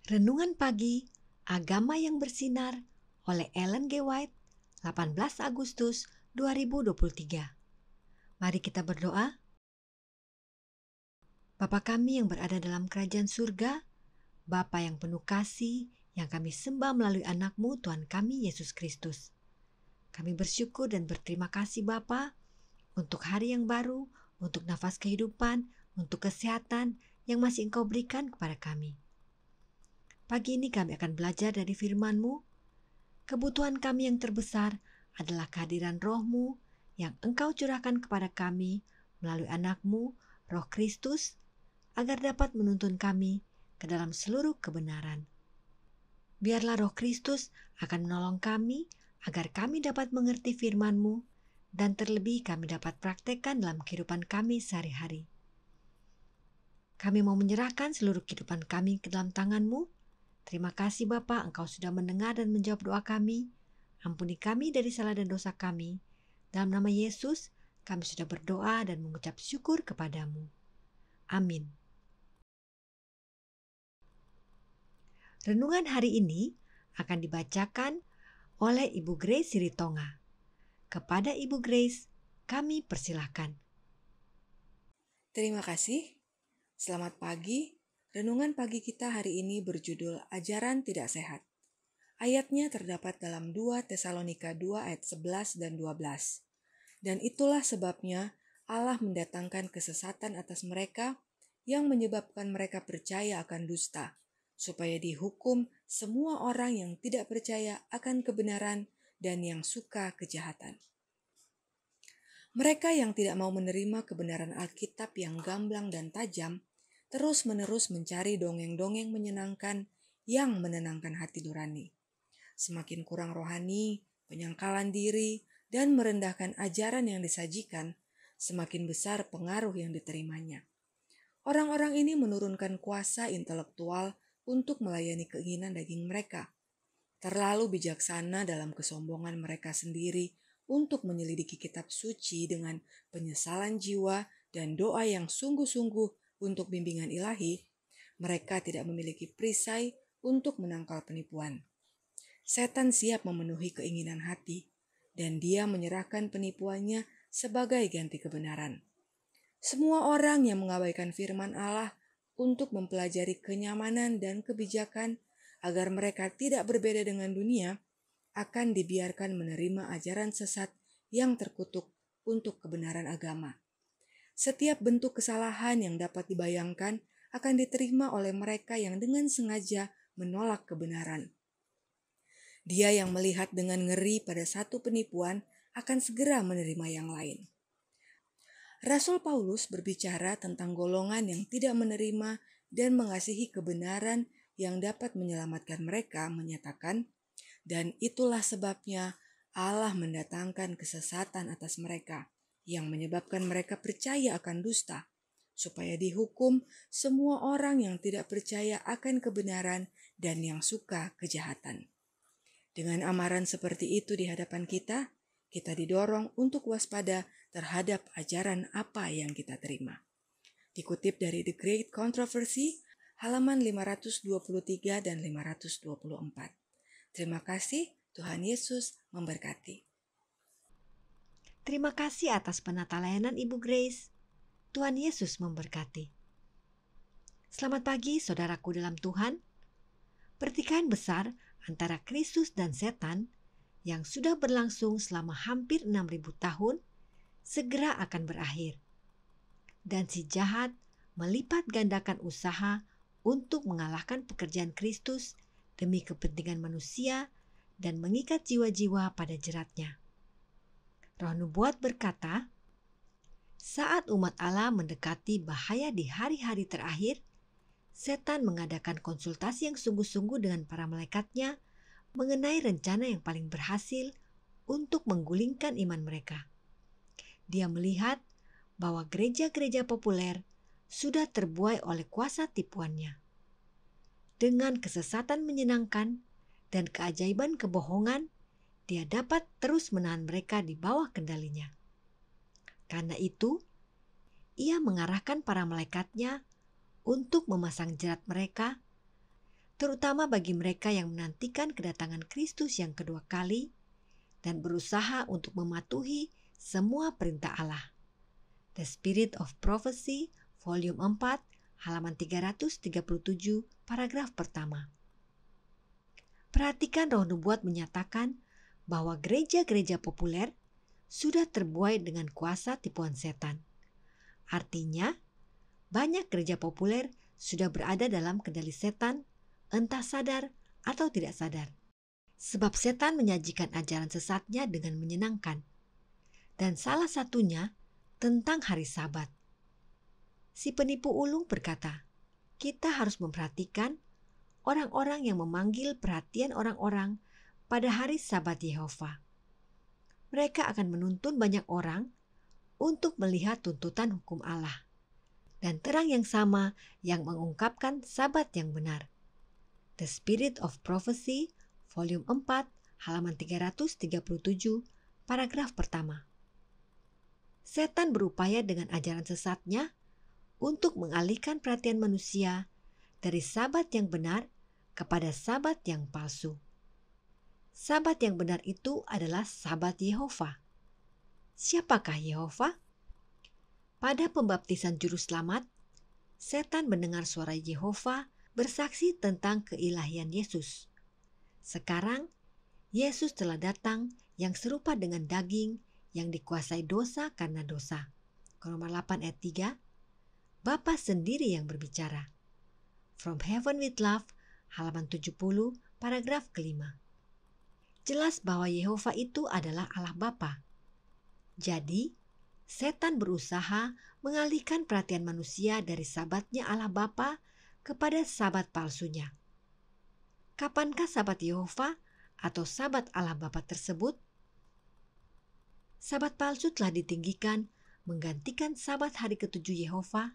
Renungan Pagi, Agama yang Bersinar oleh Ellen G. White, 18 Agustus 2023. Mari kita berdoa. Bapa kami yang berada dalam kerajaan surga, Bapa yang penuh kasih, yang kami sembah melalui anak-Mu Tuhan kami Yesus Kristus. Kami bersyukur dan berterima kasih Bapa untuk hari yang baru, untuk nafas kehidupan, untuk kesehatan yang masih Engkau berikan kepada kami. Pagi ini kami akan belajar dari firman-Mu. Kebutuhan kami yang terbesar adalah kehadiran Roh-Mu yang Engkau curahkan kepada kami melalui anak-Mu, Roh Kristus, agar dapat menuntun kami ke dalam seluruh kebenaran. Biarlah Roh Kristus akan menolong kami agar kami dapat mengerti firman-Mu dan terlebih kami dapat praktekkan dalam kehidupan kami sehari-hari. Kami mau menyerahkan seluruh kehidupan kami ke dalam tangan-Mu. Terima kasih Bapa, Engkau sudah mendengar dan menjawab doa kami. Ampuni kami dari salah dan dosa kami. Dalam nama Yesus, kami sudah berdoa dan mengucap syukur kepadamu. Amin. Renungan hari ini akan dibacakan oleh Ibu Grace Siritonga. Kepada Ibu Grace, kami persilahkan. Terima kasih. Selamat pagi. Renungan pagi kita hari ini berjudul Ajaran Tidak Sehat. Ayatnya terdapat dalam 2 Tesalonika 2 ayat 11 dan 12. Dan itulah sebabnya Allah mendatangkan kesesatan atas mereka yang menyebabkan mereka percaya akan dusta, supaya dihukum semua orang yang tidak percaya akan kebenaran dan yang suka kejahatan. Mereka yang tidak mau menerima kebenaran Alkitab yang gamblang dan tajam, terus-menerus mencari dongeng-dongeng menyenangkan yang menenangkan hati nurani. Semakin kurang rohani, penyangkalan diri, dan merendahkan ajaran yang disajikan, semakin besar pengaruh yang diterimanya. Orang-orang ini menurunkan kuasa intelektual untuk melayani keinginan daging mereka. Terlalu bijaksana dalam kesombongan mereka sendiri untuk menyelidiki kitab suci dengan penyesalan jiwa dan doa yang sungguh-sungguh untuk bimbingan ilahi, mereka tidak memiliki perisai untuk menangkal penipuan. Setan siap memenuhi keinginan hati, dan dia menyerahkan penipuannya sebagai ganti kebenaran. Semua orang yang mengabaikan firman Allah untuk mempelajari kenyamanan dan kebijakan agar mereka tidak berbeda dengan dunia, akan dibiarkan menerima ajaran sesat yang terkutuk untuk kebenaran agama. Setiap bentuk kesalahan yang dapat dibayangkan akan diterima oleh mereka yang dengan sengaja menolak kebenaran. Dia yang melihat dengan ngeri pada satu penipuan akan segera menerima yang lain. Rasul Paulus berbicara tentang golongan yang tidak menerima dan mengasihi kebenaran yang dapat menyelamatkan mereka, menyatakan, dan itulah sebabnya Allah mendatangkan kesesatan atas mereka, yang menyebabkan mereka percaya akan dusta, supaya dihukum semua orang yang tidak percaya akan kebenaran dan yang suka kejahatan. Dengan amaran seperti itu di hadapan kita didorong untuk waspada terhadap ajaran apa yang kita terima. Dikutip dari The Great Controversy, halaman 523 dan 524. Terima kasih, Tuhan Yesus memberkati. Terima kasih atas penata layanan Ibu Grace. Tuhan Yesus memberkati. Selamat pagi saudaraku dalam Tuhan. Pertikaian besar antara Kristus dan setan yang sudah berlangsung selama hampir 6.000 tahun segera akan berakhir. Dan si jahat melipat gandakan usaha untuk mengalahkan pekerjaan Kristus demi kepentingan manusia dan mengikat jiwa-jiwa pada jeratnya. Roh Nubuat berkata, saat umat Allah mendekati bahaya di hari-hari terakhir, setan mengadakan konsultasi yang sungguh-sungguh dengan para malaikatnya mengenai rencana yang paling berhasil untuk menggulingkan iman mereka. Dia melihat bahwa gereja-gereja populer sudah terbuai oleh kuasa tipuannya. Dengan kesesatan menyenangkan dan keajaiban kebohongan, dia dapat terus menahan mereka di bawah kendalinya. Karena itu, ia mengarahkan para malaikatnya untuk memasang jerat mereka, terutama bagi mereka yang menantikan kedatangan Kristus yang kedua kali dan berusaha untuk mematuhi semua perintah Allah. The Spirit of Prophecy, Volume 4, halaman 337, paragraf pertama. Perhatikan Roh Nubuat menyatakan bahwa gereja-gereja populer sudah terbuai dengan kuasa tipuan setan. Artinya, banyak gereja populer sudah berada dalam kendali setan, entah sadar atau tidak sadar. Sebab setan menyajikan ajaran sesatnya dengan menyenangkan. Dan salah satunya tentang hari Sabat. Si penipu ulung berkata, kita harus memperhatikan orang-orang yang memanggil perhatian orang-orang pada hari Sabat Yehova. Mereka akan menuntun banyak orang untuk melihat tuntutan hukum Allah dan terang yang sama yang mengungkapkan Sabat yang benar. The Spirit of Prophecy, Volume 4, halaman 337, paragraf pertama. Setan berupaya dengan ajaran sesatnya untuk mengalihkan perhatian manusia dari Sabat yang benar kepada Sabat yang palsu. Sabat yang benar itu adalah Sabat Yehova. Siapakah Yehova? Pada pembaptisan Juru Selamat, setan mendengar suara Yehova bersaksi tentang keilahian Yesus. Sekarang, Yesus telah datang yang serupa dengan daging yang dikuasai dosa karena dosa. Roma 8 ayat 3, Bapa sendiri yang berbicara. From Heaven with Love, halaman 70, paragraf kelima. Jelas bahwa Yehova itu adalah Allah Bapa. Jadi, setan berusaha mengalihkan perhatian manusia dari sabatnya Allah Bapa kepada sabat palsunya. Kapankah sabat Yehova atau sabat Allah Bapa tersebut? Sabat palsu telah ditinggikan menggantikan sabat hari ketujuh Yehova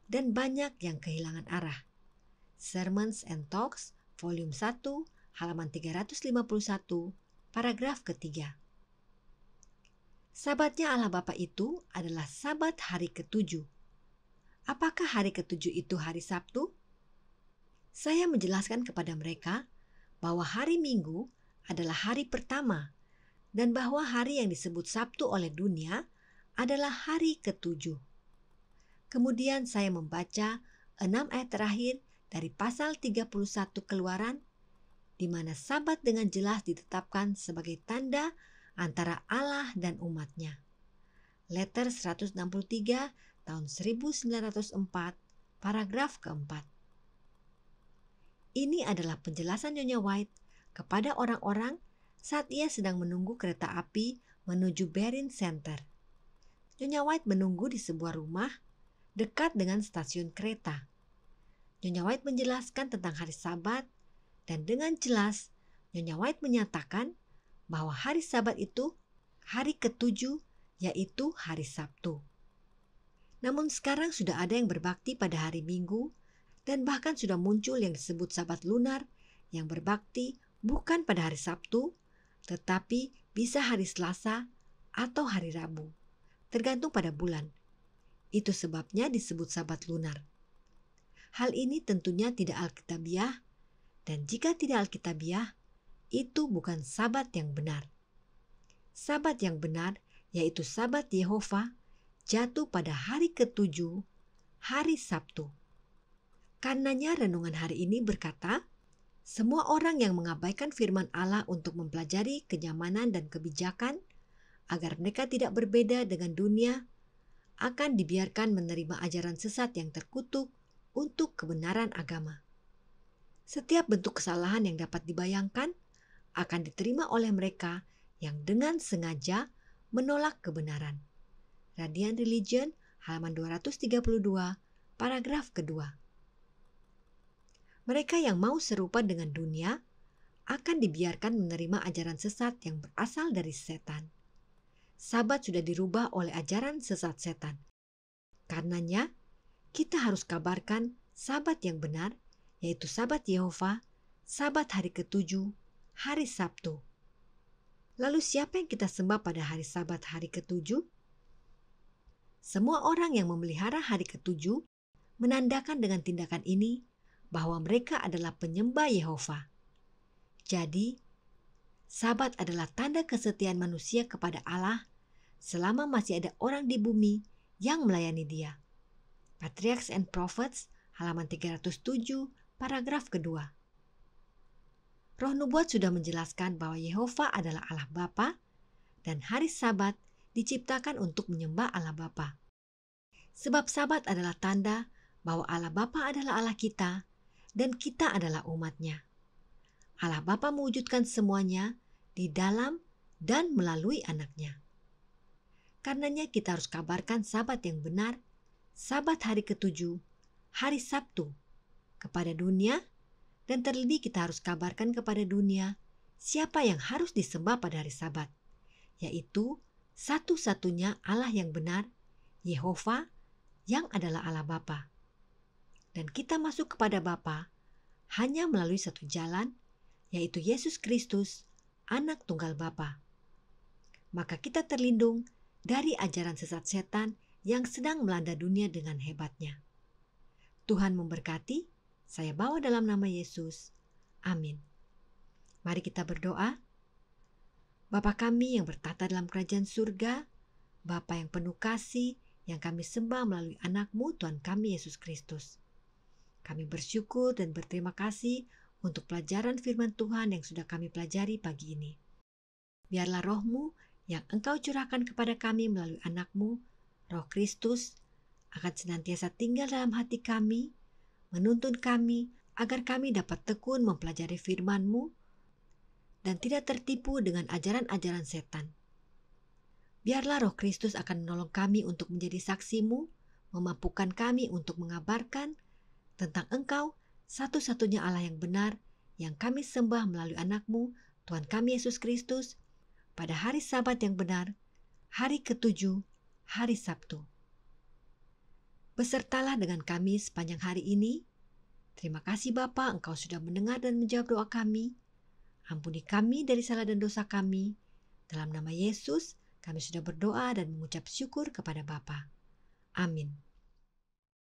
dan banyak yang kehilangan arah. Sermons and Talks, Volume 1, halaman 351, paragraf ketiga. Sabatnya Allah Bapa itu adalah sabat hari ketujuh. Apakah hari ketujuh itu hari Sabtu? Saya menjelaskan kepada mereka bahwa hari Minggu adalah hari pertama dan bahwa hari yang disebut Sabtu oleh dunia adalah hari ketujuh. Kemudian saya membaca 6 ayat terakhir dari pasal 31 Keluaran, di mana Sabat dengan jelas ditetapkan sebagai tanda antara Allah dan umatnya. Letter 163 tahun 1904, paragraf keempat. Ini adalah penjelasan Nyonya White kepada orang-orang saat ia sedang menunggu kereta api menuju Berrin Center. Nyonya White menunggu di sebuah rumah dekat dengan stasiun kereta. Nyonya White menjelaskan tentang hari Sabat dan dengan jelas Nyonya White menyatakan bahwa hari Sabat itu hari ketujuh, yaitu hari Sabtu. Namun sekarang sudah ada yang berbakti pada hari Minggu dan bahkan sudah muncul yang disebut Sabat lunar yang berbakti bukan pada hari Sabtu, tetapi bisa hari Selasa atau hari Rabu, tergantung pada bulan. Itu sebabnya disebut Sabat lunar. Hal ini tentunya tidak Alkitabiah, dan jika tidak Alkitabiah, itu bukan Sabat yang benar. Sabat yang benar, yaitu Sabat Yehova, jatuh pada hari ketujuh, hari Sabtu. Karenanya renungan hari ini berkata, semua orang yang mengabaikan firman Allah untuk mempelajari kenyamanan dan kebijakan agar mereka tidak berbeda dengan dunia, akan dibiarkan menerima ajaran sesat yang terkutuk untuk kebenaran agama. Setiap bentuk kesalahan yang dapat dibayangkan akan diterima oleh mereka yang dengan sengaja menolak kebenaran. Radiant Religion, halaman 232, paragraf kedua. Mereka yang mau serupa dengan dunia akan dibiarkan menerima ajaran sesat yang berasal dari setan. Sabat sudah dirubah oleh ajaran sesat setan. Karenanya, kita harus kabarkan Sabat yang benar, yaitu Sabat Yehova, Sabat hari ketujuh, hari Sabtu. Lalu siapa yang kita sembah pada hari Sabat hari ketujuh? Semua orang yang memelihara hari ketujuh menandakan dengan tindakan ini bahwa mereka adalah penyembah Yehova. Jadi, Sabat adalah tanda kesetiaan manusia kepada Allah selama masih ada orang di bumi yang melayani Dia. Patriarchs and Prophets, halaman 307, paragraf kedua. Roh Nubuat sudah menjelaskan bahwa Yehova adalah Allah Bapa dan hari Sabat diciptakan untuk menyembah Allah Bapa. Sebab Sabat adalah tanda bahwa Allah Bapa adalah Allah kita dan kita adalah umat-Nya. Allah Bapa mewujudkan semuanya di dalam dan melalui Anak-Nya. Karenanya kita harus kabarkan Sabat yang benar, Sabat hari ke-7, hari Sabtu, kepada dunia, dan terlebih kita harus kabarkan kepada dunia siapa yang harus disembah pada hari Sabat, yaitu satu-satunya Allah yang benar, Yehova, yang adalah Allah Bapa. Dan kita masuk kepada Bapa hanya melalui satu jalan, yaitu Yesus Kristus, Anak Tunggal Bapa. Maka kita terlindung dari ajaran sesat setan yang sedang melanda dunia dengan hebatnya. Tuhan memberkati. Saya bawa dalam nama Yesus. Amin. Mari kita berdoa. Bapa kami yang bertata dalam kerajaan surga, Bapa yang penuh kasih, yang kami sembah melalui Anak-Mu Tuhan kami Yesus Kristus. Kami bersyukur dan berterima kasih untuk pelajaran firman Tuhan yang sudah kami pelajari pagi ini. Biarlah Roh-Mu yang Engkau curahkan kepada kami melalui Anak-Mu, Roh Kristus, akan senantiasa tinggal dalam hati kami, menuntun kami agar kami dapat tekun mempelajari firman-Mu dan tidak tertipu dengan ajaran-ajaran setan. Biarlah Roh Kristus akan menolong kami untuk menjadi saksi-Mu, memampukan kami untuk mengabarkan tentang Engkau, satu-satunya Allah yang benar, yang kami sembah melalui Anak-Mu, Tuhan kami Yesus Kristus, pada hari Sabat yang benar, hari ke-7, hari Sabtu. Besertalah dengan kami sepanjang hari ini. Terima kasih Bapa, Engkau sudah mendengar dan menjawab doa kami. Ampuni kami dari salah dan dosa kami. Dalam nama Yesus, kami sudah berdoa dan mengucap syukur kepada Bapa. Amin.